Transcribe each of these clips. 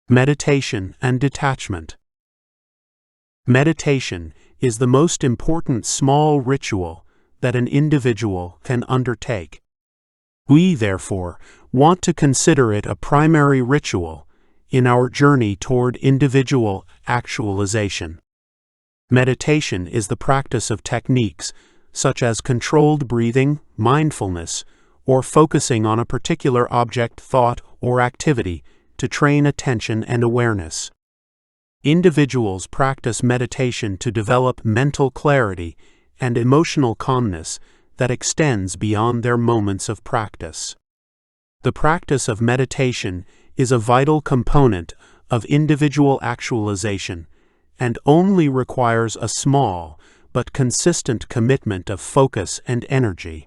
Meditation and detachment. Meditation is the most important small ritual that an individual can undertake. We, therefore, want to consider it a primary ritual in our journey toward individual actualization. Meditation is the practice of techniques such as controlled breathing, mindfulness, or focusing on a particular object, thought, or activity to train attention and awareness. Individuals practice meditation to develop mental clarity and emotional calmness that extends beyond their moments of practice. The practice of meditation is a vital component of individual actualization and only requires a small but consistent commitment of focus and energy.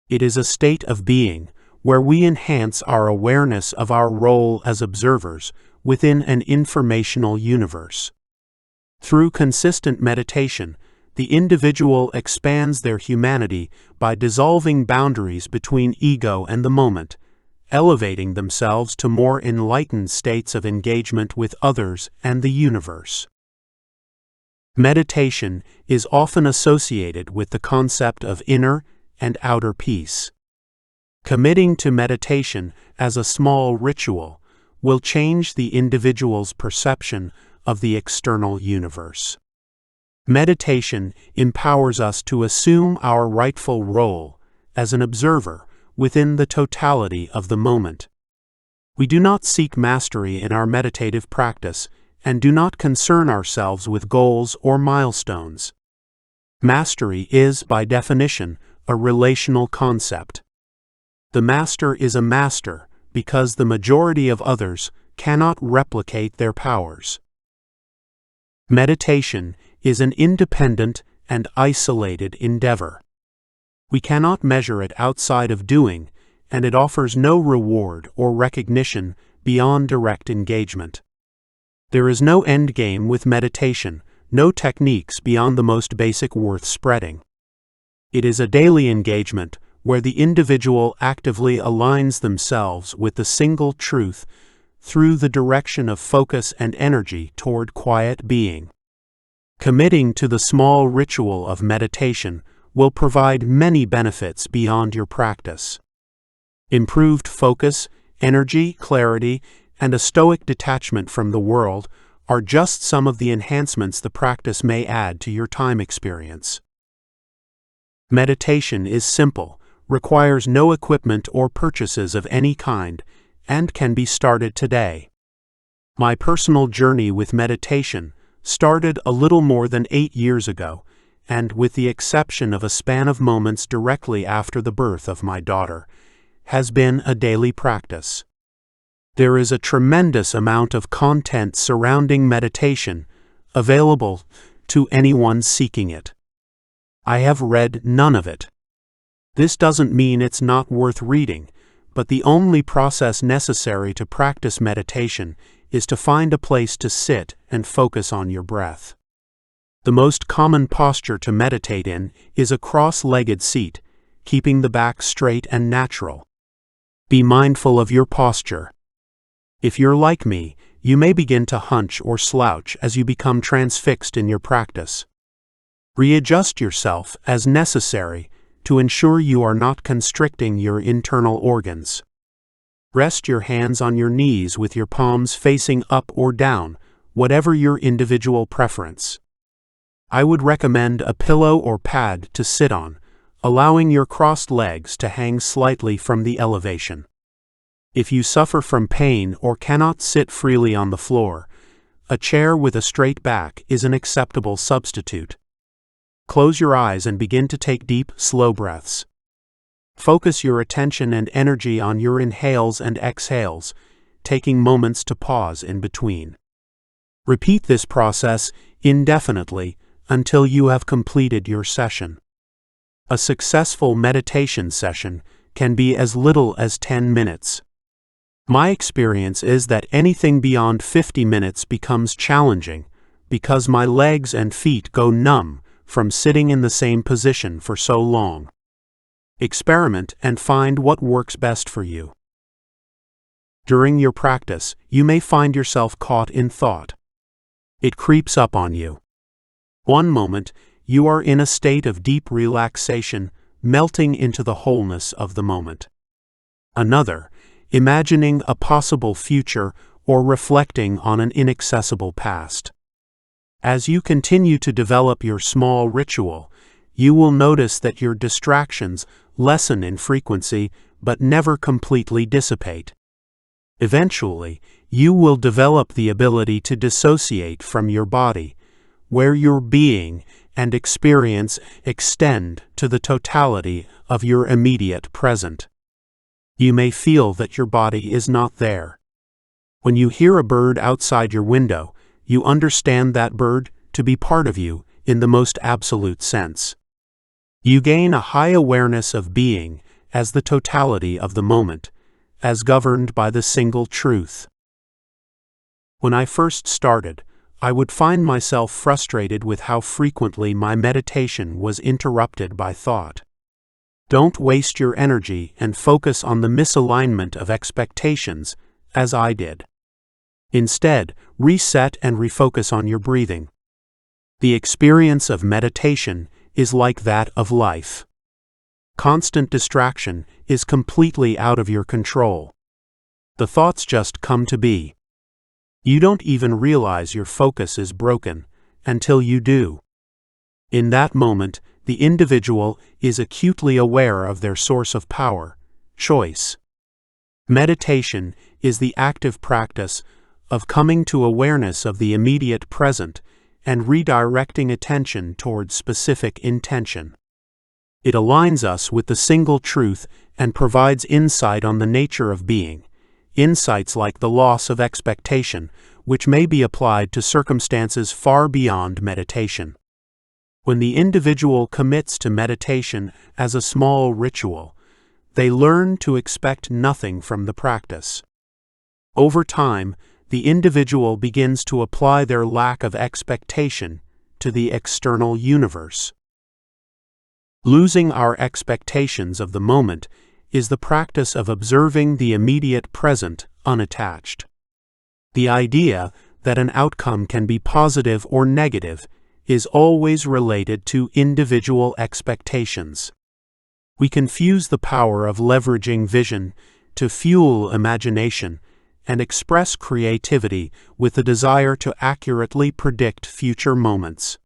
It is a state of being where we enhance our awareness of our role as observers within an informational universe. Through consistent meditation, the individual expands their humanity by dissolving boundaries between ego and the moment, elevating themselves to more enlightened states of engagement with others and the universe. Meditation is often associated with the concept of inner and outer peace. Committing to meditation as a small ritual will change the individual's perception of the external universe. Meditation empowers us to assume our rightful role as an observer within the totality of the moment. We do not seek mastery in our meditative practice and do not concern ourselves with goals or milestones. Mastery is, by definition, a relational concept. The master is a master because the majority of others cannot replicate their powers. Meditation is an independent and isolated endeavor. We cannot measure it outside of doing, and it offers no reward or recognition beyond direct engagement. There is no end game with meditation, no techniques beyond the most basic worth spreading. It is a daily engagement where the individual actively aligns themselves with the single truth through the direction of focus and energy toward quiet being. Committing to the small ritual of meditation will provide many benefits beyond your practice. Improved focus, energy, clarity, and a stoic detachment from the world are just some of the enhancements the practice may add to your time experience. Meditation is simple, requires no equipment or purchases of any kind, and can be started today. My personal journey with meditation started a little more than 8 years ago, and with the exception of a span of moments directly after the birth of my daughter, has been a daily practice. There is a tremendous amount of content surrounding meditation available to anyone seeking it. I have read none of it. This doesn't mean it's not worth reading, but the only process necessary to practice meditation is to find a place to sit and focus on your breath. The most common posture to meditate in is a cross-legged seat, keeping the back straight and natural. Be mindful of your posture. If you're like me, you may begin to hunch or slouch as you become transfixed in your practice. Readjust yourself as necessary to ensure you are not constricting your internal organs. Rest your hands on your knees with your palms facing up or down, whatever your individual preference. I would recommend a pillow or pad to sit on, allowing your crossed legs to hang slightly from the elevation. If you suffer from pain or cannot sit freely on the floor, a chair with a straight back is an acceptable substitute. Close your eyes and begin to take deep, slow breaths. Focus your attention and energy on your inhales and exhales, taking moments to pause in between. Repeat this process indefinitely until you have completed your session. A successful meditation session can be as little as 10 minutes. My experience is that anything beyond 50 minutes becomes challenging because my legs and feet go numb from sitting in the same position for so long. Experiment and find what works best for you. During your practice, you may find yourself caught in thought. It creeps up on you. One moment, you are in a state of deep relaxation, melting into the wholeness of the moment. Another, imagining a possible future or reflecting on an inaccessible past. As you continue to develop your small ritual, you will notice that your distractions lessen in frequency but never completely dissipate. Eventually, you will develop the ability to dissociate from your body, where your being and experience extend to the totality of your immediate present. You may feel that your body is not there. When you hear a bird outside your window, you understand that bird to be part of you in the most absolute sense. You gain a high awareness of being as the totality of the moment, as governed by the single truth. When I first started, I would find myself frustrated with how frequently my meditation was interrupted by thought. Don't waste your energy and focus on the misalignment of expectations, as I did. Instead, reset and refocus on your breathing. The experience of meditation is like that of life. Constant distraction is completely out of your control. The thoughts just come to be. You don't even realize your focus is broken until you do. In that moment, the individual is acutely aware of their source of power, choice. Meditation is the active practice of coming to awareness of the immediate present and redirecting attention towards specific intention. It aligns us with the single truth and provides insight on the nature of being, insights like the loss of expectation, which may be applied to circumstances far beyond meditation. When the individual commits to meditation as a small ritual, they learn to expect nothing from the practice. Over time, the individual begins to apply their lack of expectation to the external universe. Losing our expectations of the moment is the practice of observing the immediate present unattached. The idea that an outcome can be positive or negative is always related to individual expectations. We confuse the power of leveraging vision to fuel imagination and express creativity with the desire to accurately predict future moments.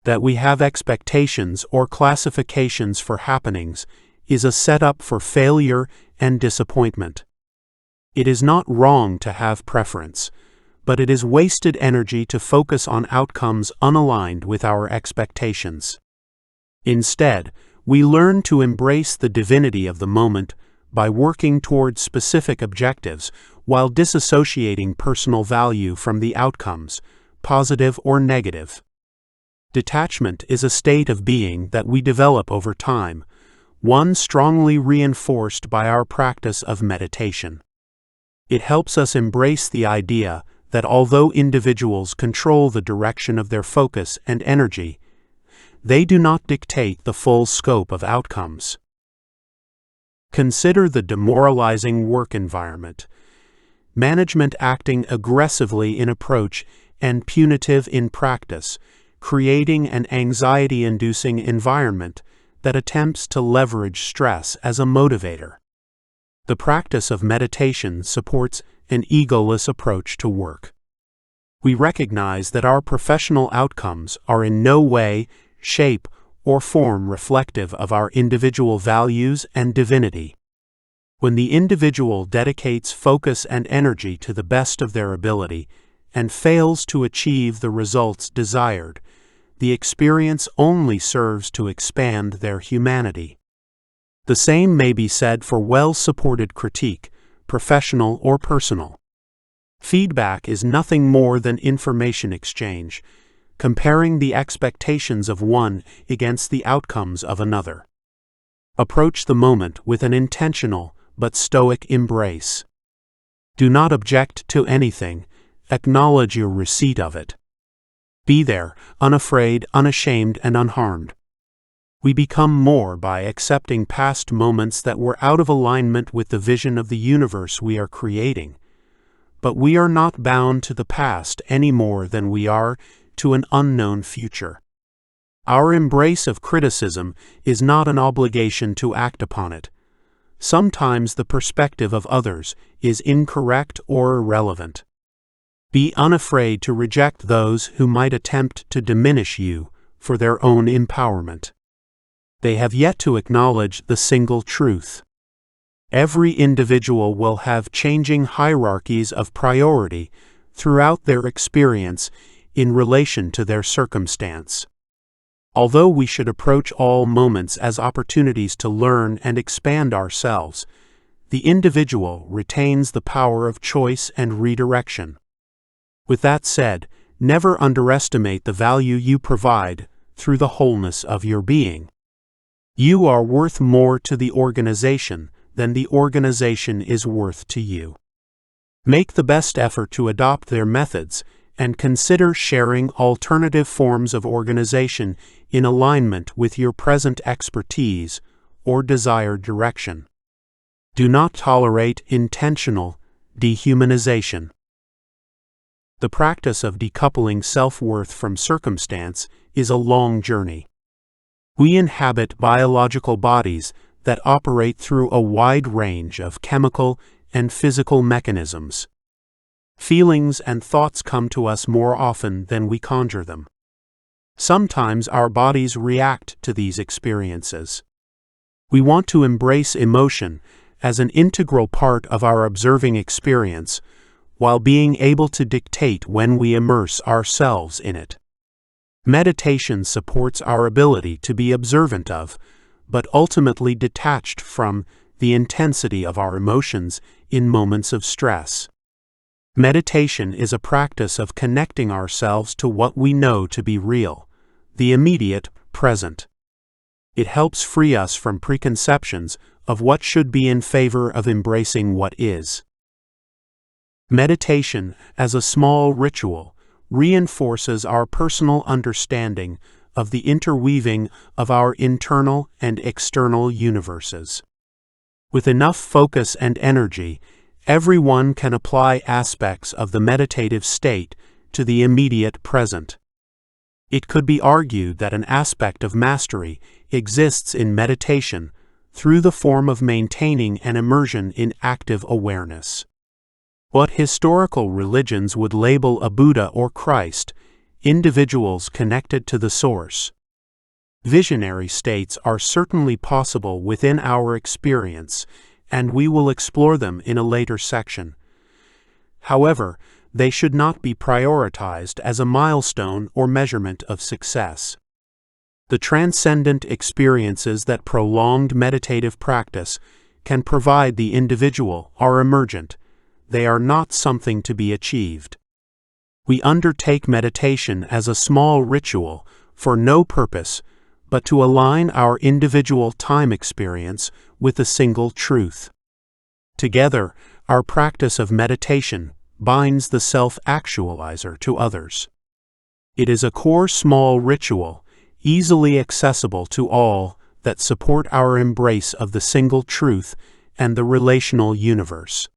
That we have expectations or classifications for happenings is a setup for failure and disappointment. It is not wrong to have preference, but it is wasted energy to focus on outcomes unaligned with our expectations. Instead, we learn to embrace the divinity of the moment by working toward specific objectives while disassociating personal value from the outcomes, positive or negative. Detachment is a state of being that we develop over time, one strongly reinforced by our practice of meditation. It helps us embrace the idea that although individuals control the direction of their focus and energy, they do not dictate the full scope of outcomes. Consider the demoralizing work environment. Management acting aggressively in approach and punitive in practice, creating an anxiety-inducing environment that attempts to leverage stress as a motivator. The practice of meditation supports an egoless approach to work. We recognize that our professional outcomes are in no way, shape, or form reflective of our individual values and divinity. When the individual dedicates focus and energy to the best of their ability and fails to achieve the results desired, the experience only serves to expand their humanity. The same may be said for well-supported critique, professional or personal. Feedback is nothing more than information exchange, comparing the expectations of one against the outcomes of another. Approach the moment with an intentional but stoic embrace. Do not object to anything, acknowledge your receipt of it. Be there, unafraid, unashamed, and unharmed. We become more by accepting past moments that were out of alignment with the vision of the universe we are creating. But we are not bound to the past any more than we are to an unknown future. Our embrace of criticism is not an obligation to act upon it. Sometimes the perspective of others is incorrect or irrelevant. Be unafraid to reject those who might attempt to diminish you for their own empowerment. They have yet to acknowledge the single truth. Every individual will have changing hierarchies of priority throughout their experience in relation to their circumstance. Although we should approach all moments as opportunities to learn and expand ourselves, the individual retains the power of choice and redirection. With that said, never underestimate the value you provide through the wholeness of your being. You are worth more to the organization than the organization is worth to you. Make the best effort to adopt their methods and consider sharing alternative forms of organization in alignment with your present expertise or desired direction. Do not tolerate intentional dehumanization. The practice of decoupling self-worth from circumstance is a long journey. We inhabit biological bodies that operate through a wide range of chemical and physical mechanisms. Feelings and thoughts come to us more often than we conjure them. Sometimes our bodies react to these experiences. We want to embrace emotion as an integral part of our observing experience, while being able to dictate when we immerse ourselves in it. Meditation supports our ability to be observant of, but ultimately detached from, the intensity of our emotions in moments of stress. Meditation is a practice of connecting ourselves to what we know to be real, the immediate present. It helps free us from preconceptions of what should be in favor of embracing what is. Meditation, as a small ritual, reinforces our personal understanding of the interweaving of our internal and external universes. With enough focus and energy, everyone can apply aspects of the meditative state to the immediate present. It could be argued that an aspect of mastery exists in meditation through the form of maintaining an immersion in active awareness. What historical religions would label a Buddha or Christ, individuals connected to the source. Visionary states are certainly possible within our experience, and we will explore them in a later section. However, they should not be prioritized as a milestone or measurement of success. The transcendent experiences that prolonged meditative practice can provide the individual are emergent. They are not something to be achieved. We undertake meditation as a small ritual for no purpose but to align our individual time experience with a single truth. Together, our practice of meditation binds the self-actualizer to others. It is a core small ritual, easily accessible to all, that support our embrace of the single truth and the relational universe.